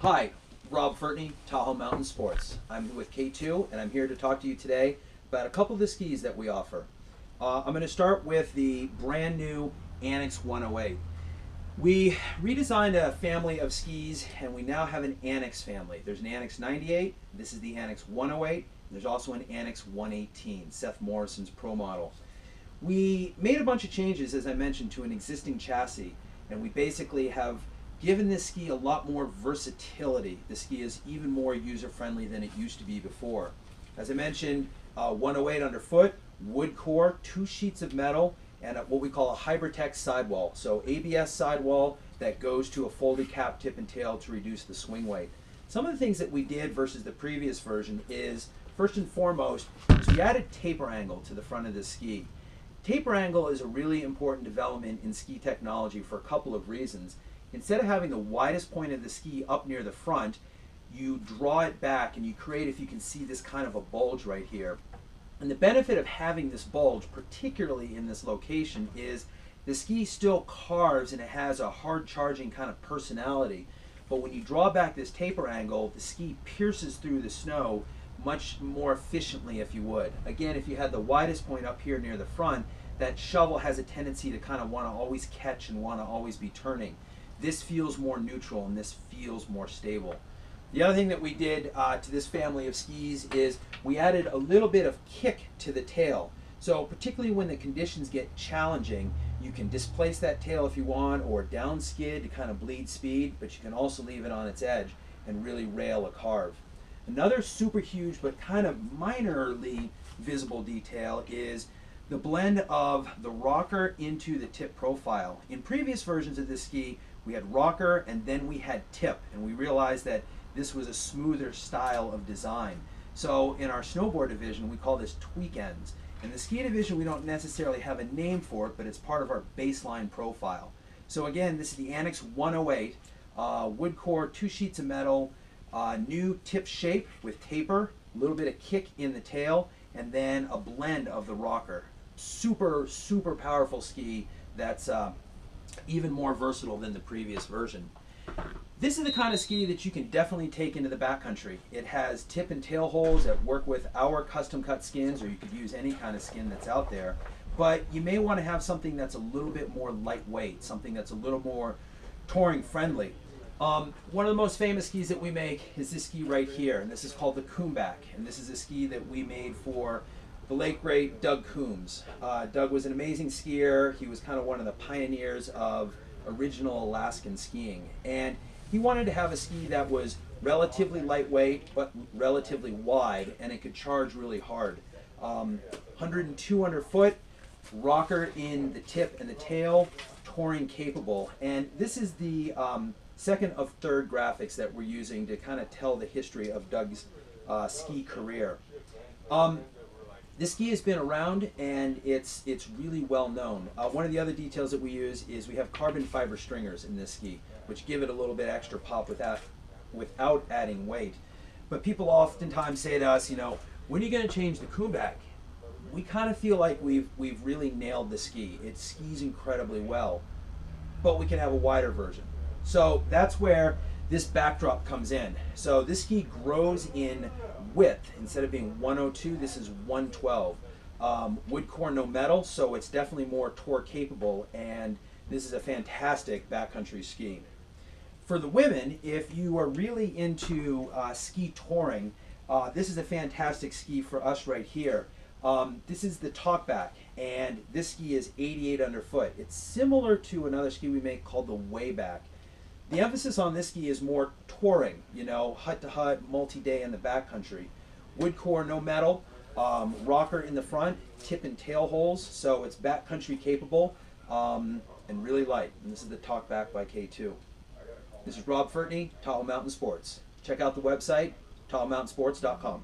Hi, Rob Furtney, Tahoe Mountain Sports. I'm with K2 and I'm here to talk to you today about a couple of the skis that we offer. I'm going to start with the brand new Annex 108. We redesigned a family of skis and we now have an Annex family. There's an Annex 98, this is the Annex 108, and there's also an Annex 118, Seth Morrison's Pro model. We made a bunch of changes, as I mentioned, to an existing chassis, and we basically have given this ski a lot more versatility. The ski is even more user-friendly than it used to be before. As I mentioned, 108 underfoot, wood core, 2 sheets of metal, and what we call a Hybrid-Tech sidewall. So ABS sidewall that goes to a folded cap, tip, and tail to reduce the swing weight. Some of the things that we did versus the previous version is, first and foremost, is we added taper angle to the front of the ski. Taper angle is a really important development in ski technology for a couple of reasons. Instead of having the widest point of the ski up near the front, you draw it back and you create, if you can see, this kind of a bulge right here. And the benefit of having this bulge, particularly in this location, is the ski still carves and it has a hard charging kind of personality. But when you draw back this taper angle, the ski pierces through the snow much more efficiently, if you would. Again, if you had the widest point up here near the front, that shovel has a tendency to kind of want to always catch and want to always be turning. This feels more neutral and this feels more stable. The other thing that we did to this family of skis is we added a little bit of kick to the tail. So particularly when the conditions get challenging, you can displace that tail if you want, or down skid to kind of bleed speed, but you can also leave it on its edge and really rail a carve. Another super huge but kind of minorly visible detail is the blend of the rocker into the tip profile. In previous versions of this ski, we had rocker and then we had tip, and we realized that this was a smoother style of design. So in our snowboard division, we call this tweak ends. In the ski division, we don't necessarily have a name for it, but it's part of our baseline profile. So again, this is the Annex 108, wood core, 2 sheets of metal, new tip shape with taper, a little bit of kick in the tail, and then a blend of the rocker. Super, super powerful ski that's even more versatile than the previous version. This is the kind of ski that you can definitely take into the backcountry. It has tip and tail holes that work with our custom cut skins, or you could use any kind of skin that's out there. But you may want to have something that's a little bit more lightweight, something that's a little more touring friendly. One of the most famous skis that we make is this ski right here, and this is called the COOMBack, and this is a ski that we made for the late great Doug Coombs. Doug was an amazing skier. He was kind of one of the pioneers of original Alaskan skiing, and he wanted to have a ski that was relatively lightweight but relatively wide, and it could charge really hard. 102 underfoot, rocker in the tip and the tail, touring capable, and this is the second of third graphics that we're using to kind of tell the history of Doug's ski career. This ski has been around and it's really well known. One of the other details that we use is we have carbon fiber stringers in this ski, which give it a little bit extra pop without adding weight. But people oftentimes say to us, you know, when are you going to change the COOMBack? We kind of feel like we've really nailed the ski. It skis incredibly well, but we can have a wider version. So that's where this backdrop comes in. So this ski grows in width. Instead of being 102, this is 112. Wood core, no metal, so it's definitely more tour capable, and this is a fantastic backcountry ski. For the women, if you are really into ski touring, this is a fantastic ski for us right here. This is the Talkback, and this ski is 88 underfoot. It's similar to another ski we make called the Wayback. The emphasis on this ski is more touring, you know, hut to hut, multi-day in the backcountry. Wood core, no metal, rocker in the front, tip and tail holes, so it's backcountry capable, and really light. And this is the Talkback by K2. This is Rob Furtney, Tahoe Mountain Sports. Check out the website, TahoeMountainSports.com.